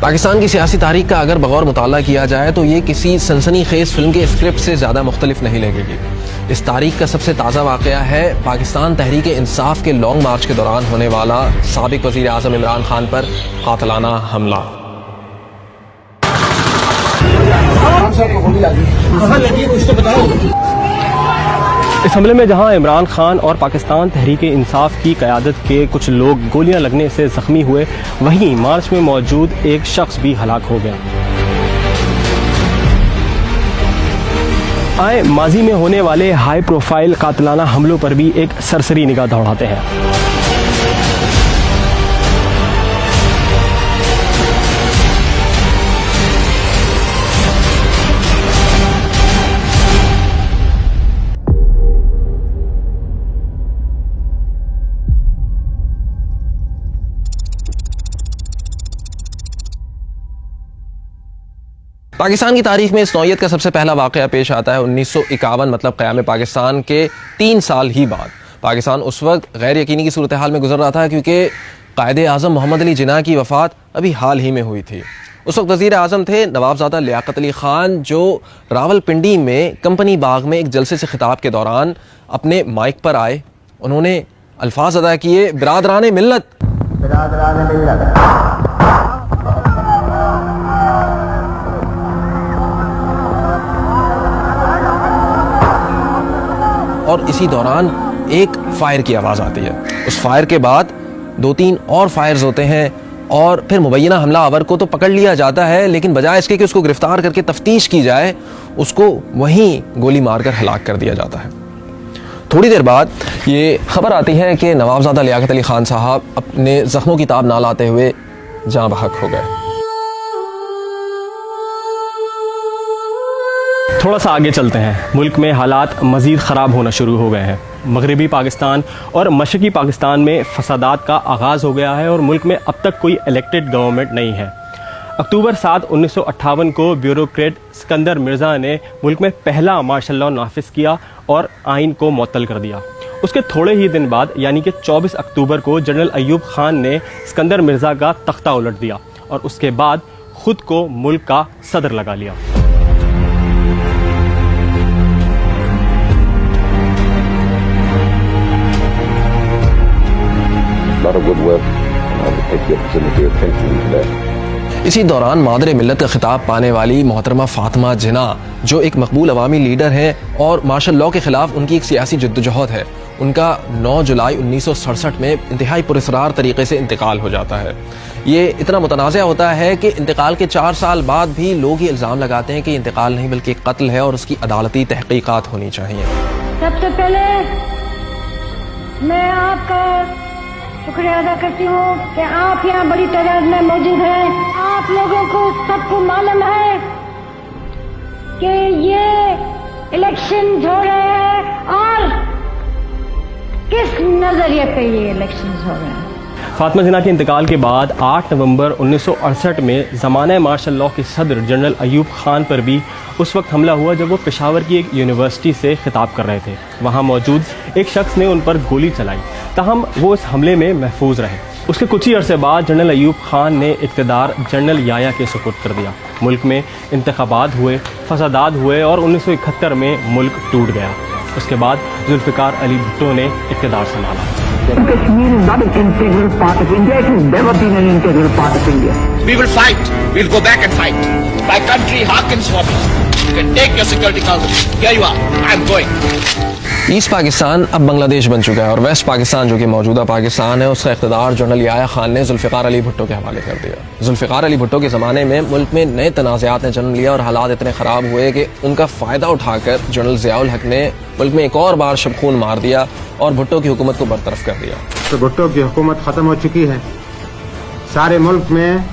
पाकिस्तान की सियासी तारीख का अगर बगौर मुताला किया जाए तो ये किसी सनसनीखेज फिल्म के स्क्रिप्ट से ज़्यादा मुख्तलिफ नहीं लगेगी। इस तारीख का सबसे ताज़ा वाक़या है पाकिस्तान तहरीक इंसाफ के लॉन्ग मार्च के दौरान होने वाला साबिक वज़ीर आज़म इमरान खान पर कातिलाना हमला। इस हमले में जहां इमरान खान और पाकिस्तान तहरीक इंसाफ की क़यादत के कुछ लोग गोलियां लगने से ज़ख्मी हुए, वहीं मार्च में मौजूद एक शख्स भी हलाक हो गया। आए माजी में होने वाले हाई प्रोफाइल कातिलाना हमलों पर भी एक सरसरी निगाह दौड़ाते हैं। पाकिस्तान की तारीख में इस नौयत का सबसे पहला वाक़या पेश आता है 1951, मतलब क़याम पाकिस्तान के 3 साल ही बाद। पाकिस्तान उस वक्त गैर यकीनी की सूरत हाल में गुजर रहा था क्योंकि कायदे आज़म मोहम्मद अली जिन्ना की वफ़ात अभी हाल ही में हुई थी। उस वक्त वज़ीर आज़म थे नवाबज़ादा लियाक़त अली ख़ान, जो रावलपिंडी में कंपनी बाग में एक जलसे से खिताब के दौरान अपने माइक पर आए। उन्होंने अल्फाज अदा किए, बिरादरान मिल्लत, और इसी दौरान एक फायर की आवाज़ आती है। उस फायर के बाद 2-3 और फायर्स होते हैं और फिर मुबैना हमला आवर को तो पकड़ लिया जाता है, लेकिन बजाय इसके कि उसको गिरफ्तार करके तफ्तीश की जाए, उसको वहीं गोली मारकर हलाक कर दिया जाता है। थोड़ी देर बाद ये खबर आती है कि नवाबज़ादा लियाक़त अली ख़ान साहब अपने ज़ख्मों की ताब ना लाते हुए जाँ बहक हो गए। थोड़ा सा आगे चलते हैं। मुल्क में हालात मज़ीद ख़राब होना शुरू हो गए हैं। मगरबी पाकिस्तान और मशरक़ी पाकिस्तान में फसादात का आगाज़ हो गया है और मुल्क में अब तक कोई इलेक्टेड गवर्नमेंट नहीं है। अक्टूबर 7, 1958 को ब्यूरोक्रेट सिकंदर मिर्ज़ा ने मुल्क में पहला मार्शल लॉ नाफिज किया और आइन को मुअत्तल कर दिया। उसके थोड़े ही दिन बाद यानी कि 24 अक्टूबर को जनरल अयूब खान ने सिकंदर मिर्ज़ा का तख्ता उलट दिया और उसके बाद खुद को मुल्क का सदर लगा लिया। इसी दौरान मादर मिल्लत का खिताब पाने वाली मोहतरमा फातिमा जिन्ना, जो एक मकबूल अवामी लीडर हैं और मार्शल लॉ के ख़िलाफ़ उनकी एक सियासी जद्दोजहद है, उनका 9 जुलाई 1967 में इंतहाई पुरस्रार तरीके से इंतकाल हो जाता है। ये इतना मुतनाज़ा होता है कि इंतकाल के 4 साल बाद भी लोग ये इल्ज़ाम लगाते हैं कि इंतकाल नहीं बल्कि एक कत्ल है और उसकी अदालती तहकीकात होनी चाहिए। सबसे पहले मैं आपका शुक्रिया अदा करती हूँ कि आप यहाँ बड़ी तादाद में मौजूद हैं। आप लोगों को सबको मालूम है कि ये इलेक्शन हो रहे हैं और किस नजरिए पे ये इलेक्शन हो रहे हैं। फातिमा जिन्ना के इंतकाल के बाद 8 नवंबर 1968 में ज़माना मार्शल लॉ के सदर जनरल अयूब खान पर भी उस वक्त हमला हुआ जब वो पेशावर की एक यूनिवर्सिटी से खिताब कर रहे थे। वहाँ मौजूद एक शख्स ने उन पर गोली चलाई, ताहम वो इस हमले में महफूज रहे। उसके कुछ ही अरसे बाद जनरल अयूब खान ने इक़्तिदार जनरल याया के सुपुर्द कर दिया। मुल्क में इंतखाबात हुए, फसादात हुए और 1971 में मुल्क टूट गया। उसके बाद जुल्फ़िकार अली भुट्टो ने इक़्तिदार संभाला। Kashmir is not an integral part of India. It has never been an integral part of India. We will fight. We'll go back and fight. My country hearkens for me. You can take your security council. Here you are. I'm going. East Pakistan अब बांग्लादेश बन चुका है और waste Pakistan, जो कि मौजूदा पाकिस्तान है, उसका इक़्तिदार जनरल याया खान ने जुल्फ़िकार अली भुट्टो के हवाले कर दिया। जुल्फ़िकार अली भुट्टो के ज़माने में मुल्क में नए तनाज़ात ने जन्म लिया और हालात इतने ख़राब हुए कि उनका फ़ायदा उठाकर जनरल ज़ियाउल हक ने मुल्क में एक और बार शबखून मार दिया और भुट्टो की हुकूमत को बरतरफ कर दिया। तो भुट्टो की हुकूमत ख़त्म हो चुकी है। सारे मुल्क में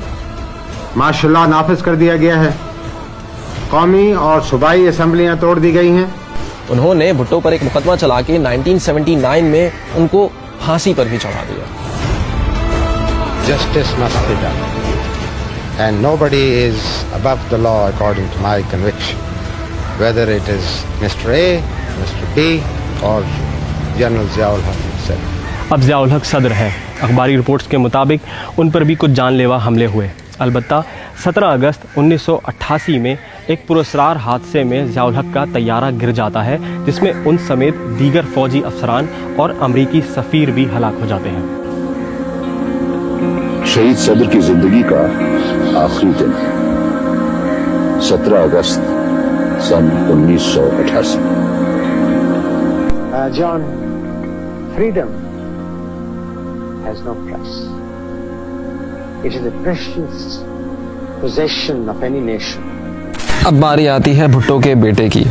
मार्शल लॉ नाफिज कर दिया गया है। कौमी और सूबाई असम्बलियाँ तोड़ दी गई हैं। उन्होंने भुट्टो पर एक मुकदमा चला के 1979 में उनको फांसी पर भी चढ़ा दिया। Justice must be done, and nobody is above the law according to my conviction. whether it is Mr. A, Mr. B or General Ziaul Haq himself. अब ज़ियाउल हक सदर हैं। अखबारी रिपोर्ट्स के मुताबिक उन पर भी कुछ जानलेवा हमले हुए। अलबत्ता 17 अगस्त 1988 में एक पुरस्कार हादसे में ज़ियाउल हक का तैयारा गिर जाता है, जिसमें उन समेत दीगर फौजी अफसरान और अमरीकी सफ़ीर भी हलाक हो जाते हैं। शहीद सदर की जिंदगी का आखिरी दिन 17 अगस्त सन 1988। John, freedom has no price. It is the precious possession of any nation. अब बारी आती है भुट्टो के बेटे की।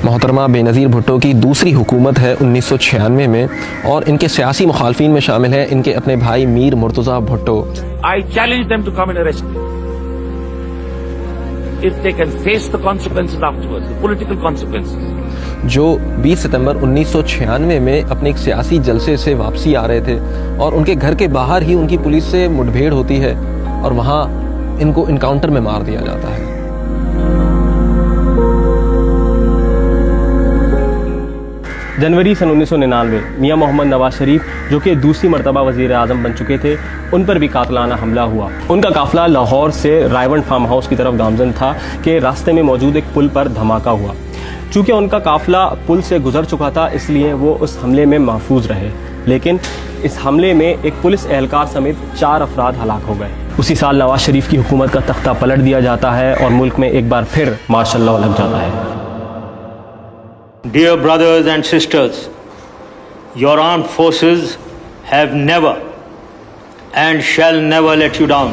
मोहतरमा बेनज़ीर भुट्टो की दूसरी हुकूमत है 1996 में, और इनके सियासी मुखालफिन में शामिल हैं इनके अपने भाई Mir Murtaza Bhutto. I challenge them to come and arrest me. If they can face the consequences afterwards, the political consequences. जो 20 सितंबर 1996 में अपने एक सियासी जलसे से वापसी आ रहे थे और उनके घर के बाहर ही उनकी पुलिस से मुठभेड़ होती है और वहाँ इनको इनकाउंटर में मार दिया जाता है। जनवरी सन 1999 मियां मोहम्मद नवाज शरीफ, जो कि दूसरी मरतबा वज़ीर आज़म बन चुके थे, उन पर भी कातलाना हमला हुआ। उनका काफिला लाहौर से रायवंड फार्म हाउस की तरफ गामजन था कि रास्ते में मौजूद एक पुल पर धमाका हुआ। चूँकि उनका काफिला पुल से गुजर चुका था, इसलिए वो उस हमले में महफूज रहे, लेकिन इस हमले में एक पुलिस एहलकार समेत 4 अफराद हलाक हो गए। उसी साल नवाज शरीफ की हुकूमत का तख्ता पलट दिया जाता है और मुल्क में एक बार फिर मार्शल लॉ लग जाता है। Dear brothers and sisters, your armed forces have never and shall never let you down.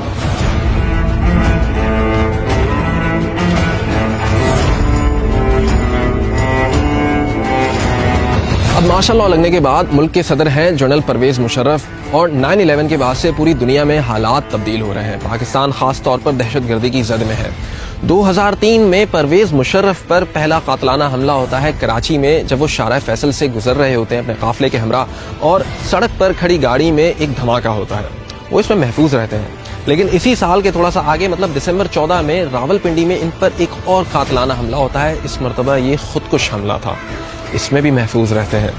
अब मार्शल लॉ लगने के बाद मुल्क के सदर हैं जनरल परवेज़ मुशर्रफ, और 9/11 के बाद से पूरी दुनिया में हालात तब्दील हो रहे हैं। पाकिस्तान खास तौर पर दहशतगर्दी की जद में है। 2003 में परवेज़ मुशर्रफ पर पहला कातलाना हमला होता है कराची में, जब वो शारा फैसल से गुजर रहे होते हैं अपने काफिले के हमरा, और सड़क पर खड़ी गाड़ी में एक धमाका होता है। वो इसमें महफूज रहते हैं, लेकिन इसी साल के थोड़ा सा आगे मतलब दिसंबर 14 में रावलपिंडी में इन पर एक और कातलाना हमला होता है। इस मरतबा ये खुदकुश हमला था, इसमें भी महफूज रहते हैं।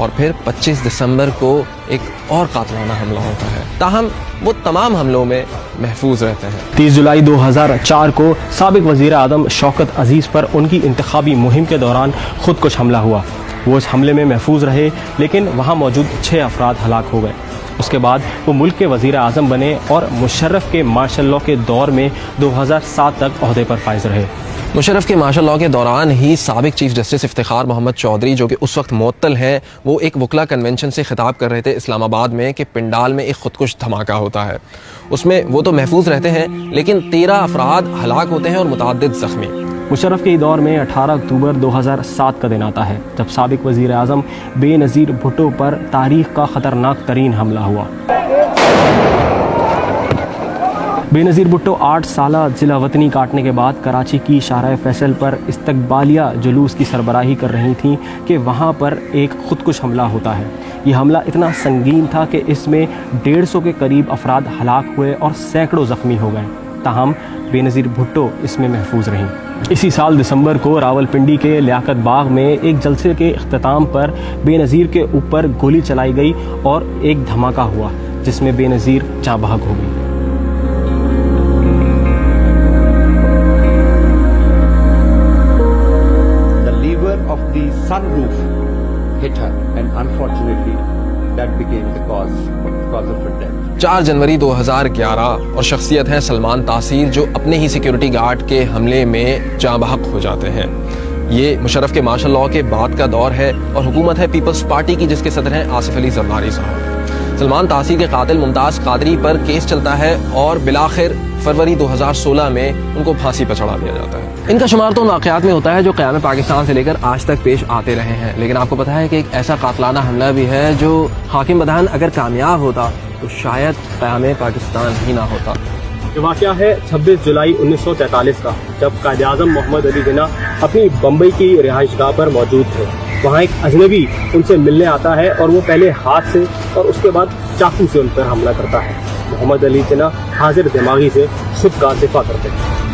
और फिर 25 दिसंबर को एक और कातलाना हमला होता है, ताहम वो तमाम हमलों में महफूज रहते हैं। 30 जुलाई 2004 को साबिक वज़ीर आज़म शौकत अजीज़ पर उनकी इंतखाबी मुहिम के दौरान खुदकुश हमला हुआ। वो इस हमले में महफूज रहे, लेकिन वहाँ मौजूद 6 अफराद हलाक हो गए। उसके बाद वो मुल्क के वज़ीर आज़म बने और मुशर्रफ के मार्शल लॉ के दौर में 2007 तक ओहदे पर फाइज रहे। मुशर्रफ के मार्शल लॉ के दौरान ही साबिक चीफ जस्टिस इफ्तिखार मोहम्मद चौधरी, जो कि उस वक्त मुअत्तल हैं, वो एक वकला कन्वेंशन से खिताब कर रहे थे इस्लामाबाद में कि पिंडाल में एक खुदकुश धमाका होता है। उसमें वो तो महफूज रहते हैं, लेकिन 13 अफराद हलाक होते हैं और मुतअद्दिद ज़ख्मी। मुशर्रफ के दौर में 18 अक्टूबर 2007 का दिन आता है, जब साबिक वज़ीर आज़म बेनज़ीर भुट्टो पर तारीख़ का ख़तरनाक तरीन हमला हुआ। बेनज़ीर भुट्टो 8 साला जिला वतनी काटने के बाद कराची की शारा फैसल पर इस्तकबालिया जुलूस की सरबराही कर रही थीं कि वहाँ पर एक खुदकुश हमला होता है। ये हमला इतना संगीन था कि इसमें 150 के करीब अफराद हलाक हुए और सैकड़ों ज़ख्मी हो गए। ताहम बेनज़ीर भुट्टो इसमें महफूज रहीं। इसी साल दिसंबर को रावलपिंडी के लियाकत बाग में एक जलसे के इख्तिताम पर बेनज़ीर के ऊपर गोली चलाई गई और एक धमाका हुआ, जिसमें बेनज़ीर जाँ बहक हो गई। Of the sunroof hit her, and unfortunately that became the cause of her death. 4 जनवरी 2011 और शख्सियत हैं सलमान तासीर, जो अपने ही सिक्योरिटी गार्ड के हमले में जाँ बहक हो जाते हैं। ये मुशर्रफ के मार्शल लॉ के बाद का दौर है और हुकूमत है पीपल्स पार्टी की, जिसके सदर हैं आसिफ अली जरदारी साहब। सलमान तासीर के कातिल मुमताज़ कादरी पर केस चलता है और बिलाखिर फरवरी 2016 में उनको फांसी पर चढ़ा दिया जाता है। इनका शुमार तो उन वाक़यात में होता है जो क़याम पाकिस्तान से लेकर आज तक पेश आते रहे हैं, लेकिन आपको पता है कि एक ऐसा कातलाना हमला भी है जो हाकिम बदहान अगर कामयाब होता तो शायद क़याम पाकिस्तान ही ना होता। ये वाक़या है 26 जुलाई 1943 का, जब कायद-ए-आज़म मोहम्मद अली जिन्ना अपनी बम्बई की रिहाइशगाह पर मौजूद थे। वहाँ एक अजनबी उनसे मिलने आता है और वो पहले हाथ से और उसके बाद चाकू से उन पर हमला करता है। मोहम्मद अली जिन्ना हाजिर दिमागी से खुद का दिफा करते हैं।